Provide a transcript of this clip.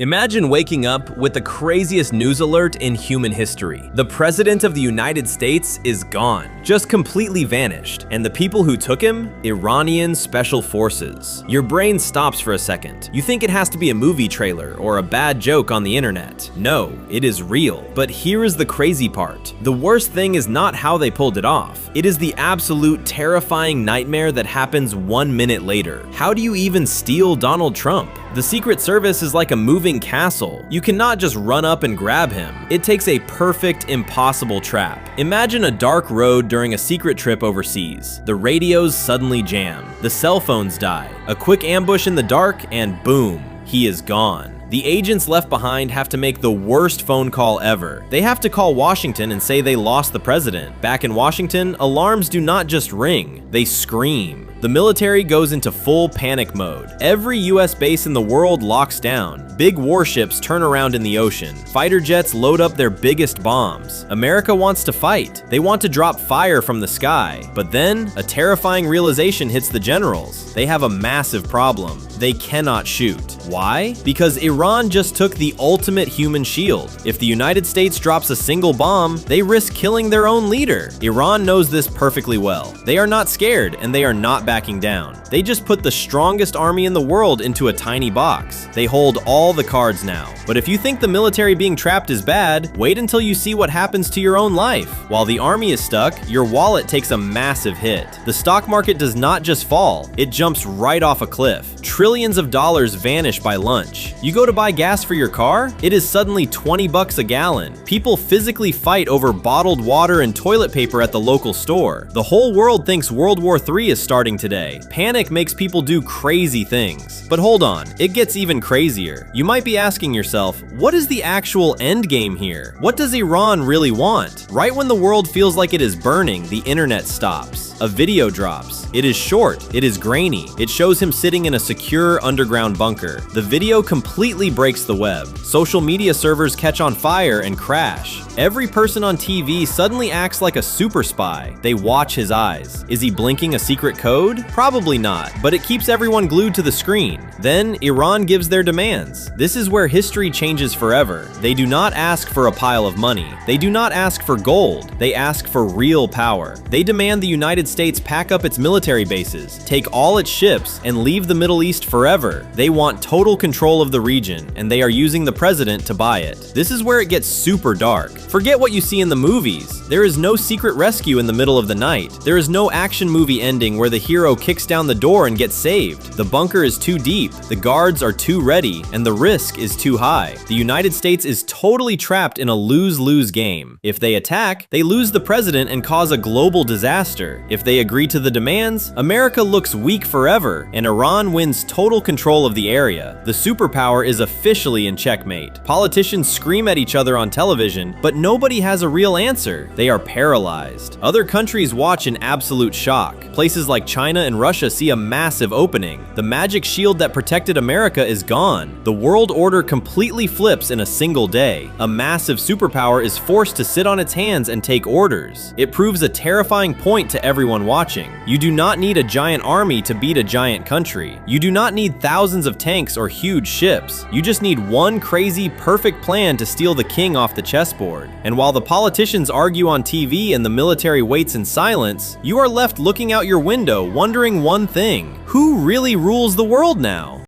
Imagine waking up with the craziest news alert in human history. The President of the United States is gone, just completely vanished, and the people who took him? Iranian Special Forces. Your brain stops for a second. You think it has to be a movie trailer or a bad joke on the internet. No, it is real. But here is the crazy part. The worst thing is not how they pulled it off. It is the absolute terrifying nightmare that happens 1 minute later. How do you even steal Donald Trump? The Secret Service is like a moving castle. You cannot just run up and grab him. It takes a perfect, impossible trap. Imagine a dark road during a secret trip overseas. The radios suddenly jam. The cell phones die. A quick ambush in the dark, and boom, he is gone. The agents left behind have to make the worst phone call ever. They have to call Washington and say they lost the president. Back in Washington, alarms do not just ring, they scream. The military goes into full panic mode. Every US base in the world locks down. Big warships turn around in the ocean. Fighter jets load up their biggest bombs. America wants to fight. They want to drop fire from the sky. But then, a terrifying realization hits the generals. They have a massive problem. They cannot shoot. Why? Because Iran just took the ultimate human shield. If the United States drops a single bomb, they risk killing their own leader. Iran knows this perfectly well. They are not scared, and they are not backing down. They just put the strongest army in the world into a tiny box. They hold all the cards now. But if you think the military being trapped is bad, wait until you see what happens to your own life. While the army is stuck, your wallet takes a massive hit. The stock market does not just fall, it jumps right off a cliff. Trillions of dollars vanish by lunch. You go to buy gas for your car, it is suddenly 20 bucks a gallon. People physically fight over bottled water and toilet paper at the local store. The whole world thinks World War III is starting today. Panic makes people do crazy things. But hold on, it gets even crazier. You might be asking yourself, what is the actual end game here? What does Iran really want? Right when the world feels like it is burning, the internet stops. A video drops. It is short, it is grainy. It shows him sitting in a secure underground bunker. The video completely breaks the web. Social media servers catch on fire and crash. Every person on TV suddenly acts like a super spy. They watch his eyes. Is he blinking a secret code? Probably not, but it keeps everyone glued to the screen. Then Iran gives their demands. This is where history changes forever. They do not ask for a pile of money. They do not ask for gold. They ask for real power. They demand the United States pack up its military bases, take all its ships, and leave the Middle East forever. They want total control of the region, and they are using the president to buy it. This is where it gets super dark. Forget what you see in the movies. There is no secret rescue in the middle of the night. There is no action movie ending where the hero kicks down the door and gets saved. The bunker is too deep, the guards are too ready, and the risk is too high. The United States is totally trapped in a lose-lose game. If they attack, they lose the president and cause a global disaster. If they agree to the demands, America looks weak forever, and Iran wins total control of the area. The superpower is officially in checkmate. Politicians scream at each other on television, but nobody has a real answer. They are paralyzed. Other countries watch in absolute shock. Places like China and Russia see a massive opening. The magic shield that protected America is gone. The world order completely flips in a single day. A massive superpower is forced to sit on its hands and take orders. It proves a terrifying point to everyone watching. You do not need a giant army to beat a giant country. You do not need thousands of tanks or huge ships. You just need one crazy, perfect plan to steal the king off the chessboard. And while the politicians argue on TV and the military waits in silence, you are left looking out your window wondering one thing: who really rules the world now?